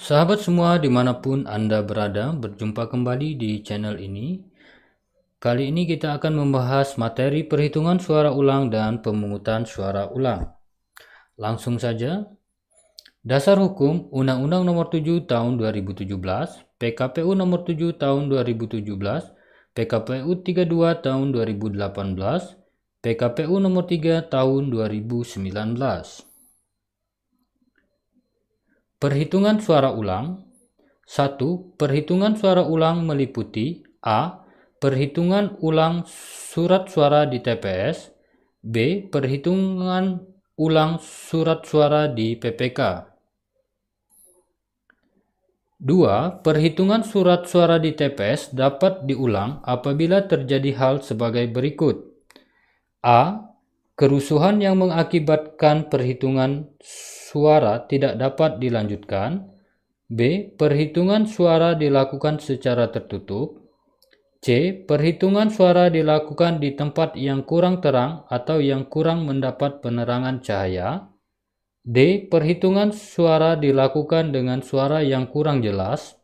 Sahabat semua dimanapun Anda berada, berjumpa kembali di channel ini. Kali ini kita akan membahas materi perhitungan suara ulang dan pemungutan suara ulang. Langsung saja. Dasar Hukum Undang-Undang Nomor 7 Tahun 2017, PKPU Nomor 7 Tahun 2017, PKPU 32 Tahun 2018, PKPU Nomor 3 Tahun 2019. Perhitungan suara ulang. 1. Perhitungan suara ulang meliputi A. Perhitungan ulang surat suara di TPS. B. Perhitungan ulang surat suara di PPK. 2. Perhitungan surat suara di TPS dapat diulang apabila terjadi hal sebagai berikut. A. Kerusuhan yang mengakibatkan perhitungan suara tidak dapat dilanjutkan. B. Perhitungan suara dilakukan secara tertutup. C. Perhitungan suara dilakukan di tempat yang kurang terang atau yang kurang mendapat penerangan cahaya. D. Perhitungan suara dilakukan dengan suara yang kurang jelas.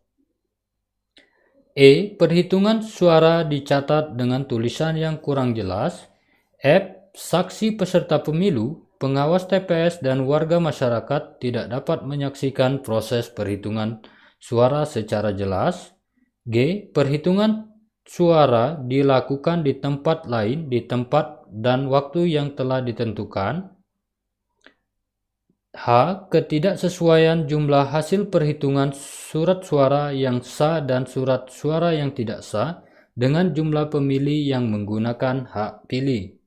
E. Perhitungan suara dicatat dengan tulisan yang kurang jelas. F. Saksi peserta pemilu, pengawas TPS, dan warga masyarakat tidak dapat menyaksikan proses perhitungan suara secara jelas. G. Perhitungan suara dilakukan di tempat lain, di tempat dan waktu yang telah ditentukan. H. Ketidaksesuaian jumlah hasil perhitungan surat suara yang sah dan surat suara yang tidak sah dengan jumlah pemilih yang menggunakan hak pilih.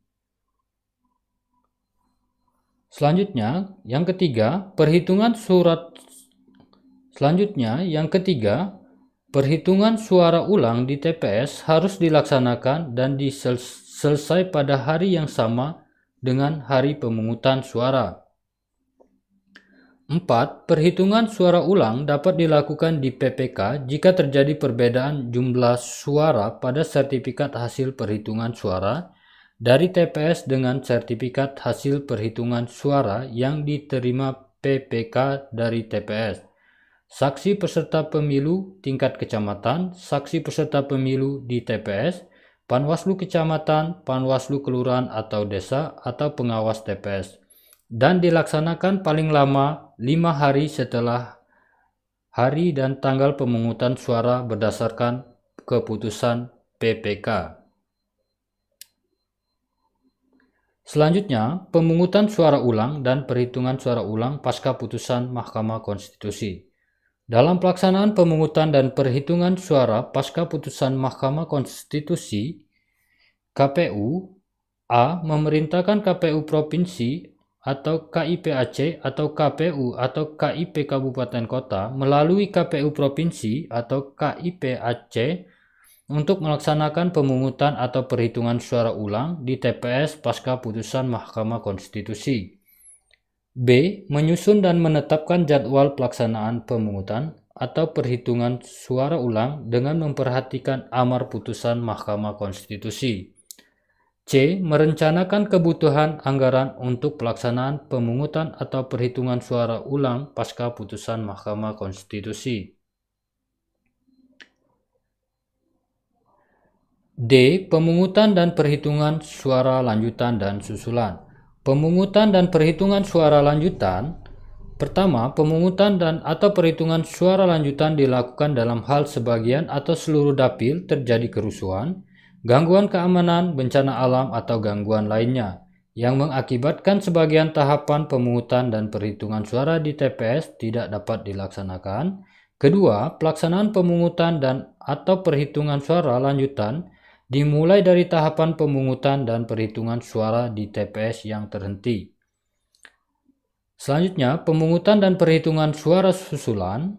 Selanjutnya, yang ketiga, perhitungan suara ulang di TPS harus dilaksanakan dan selesai pada hari yang sama dengan hari pemungutan suara. 4. Perhitungan suara ulang dapat dilakukan di PPK jika terjadi perbedaan jumlah suara pada sertifikat hasil perhitungan suara dari TPS dengan sertifikat hasil perhitungan suara yang diterima PPK dari TPS. Saksi peserta pemilu tingkat kecamatan, saksi peserta pemilu di TPS, Panwaslu kecamatan, Panwaslu kelurahan atau desa, atau pengawas TPS. Dan dilaksanakan paling lama 5 hari setelah hari dan tanggal pemungutan suara berdasarkan keputusan PPK. Selanjutnya, pemungutan suara ulang dan perhitungan suara ulang pasca putusan Mahkamah Konstitusi. Dalam pelaksanaan pemungutan dan perhitungan suara pasca putusan Mahkamah Konstitusi, KPU A. Memerintahkan KPU Provinsi atau KIP Aceh atau KPU atau KIP Kabupaten Kota melalui KPU Provinsi atau KIP Aceh untuk melaksanakan pemungutan atau perhitungan suara ulang di TPS pasca putusan Mahkamah Konstitusi. B. Menyusun dan menetapkan jadwal pelaksanaan pemungutan atau perhitungan suara ulang dengan memperhatikan amar putusan Mahkamah Konstitusi. C. Merencanakan kebutuhan anggaran untuk pelaksanaan pemungutan atau perhitungan suara ulang pasca putusan Mahkamah Konstitusi. D. Pemungutan dan perhitungan suara lanjutan dan susulan. Pemungutan dan perhitungan suara lanjutan. Pertama, pemungutan dan atau perhitungan suara lanjutan dilakukan dalam hal sebagian atau seluruh dapil terjadi kerusuhan, gangguan keamanan, bencana alam, atau gangguan lainnya yang mengakibatkan sebagian tahapan pemungutan dan perhitungan suara di TPS tidak dapat dilaksanakan. Kedua, pelaksanaan pemungutan dan atau perhitungan suara lanjutan dimulai dari tahapan pemungutan dan perhitungan suara di TPS yang terhenti. Selanjutnya, pemungutan dan perhitungan suara susulan.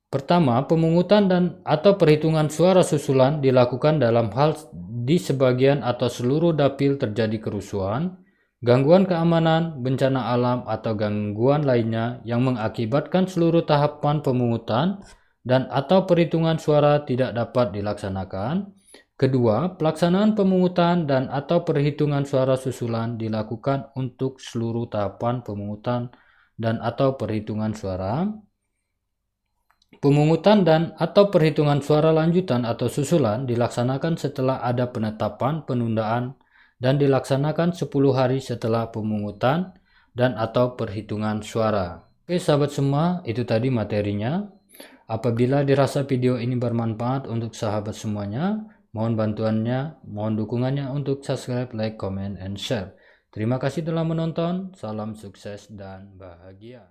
Pertama, pemungutan dan atau perhitungan suara susulan dilakukan dalam hal di sebagian atau seluruh dapil terjadi kerusuhan, gangguan keamanan, bencana alam, atau gangguan lainnya yang mengakibatkan seluruh tahapan pemungutan dan atau perhitungan suara tidak dapat dilaksanakan. Kedua, pelaksanaan pemungutan dan atau perhitungan suara susulan dilakukan untuk seluruh tahapan pemungutan dan atau perhitungan suara. Pemungutan dan atau perhitungan suara lanjutan atau susulan dilaksanakan setelah ada penetapan penundaan dan dilaksanakan 10 hari setelah pemungutan dan atau perhitungan suara. Oke sahabat semua, itu tadi materinya. Apabila dirasa video ini bermanfaat untuk sahabat semuanya, mohon bantuannya, mohon dukungannya untuk subscribe, like, comment, and share. Terima kasih telah menonton, salam sukses dan bahagia.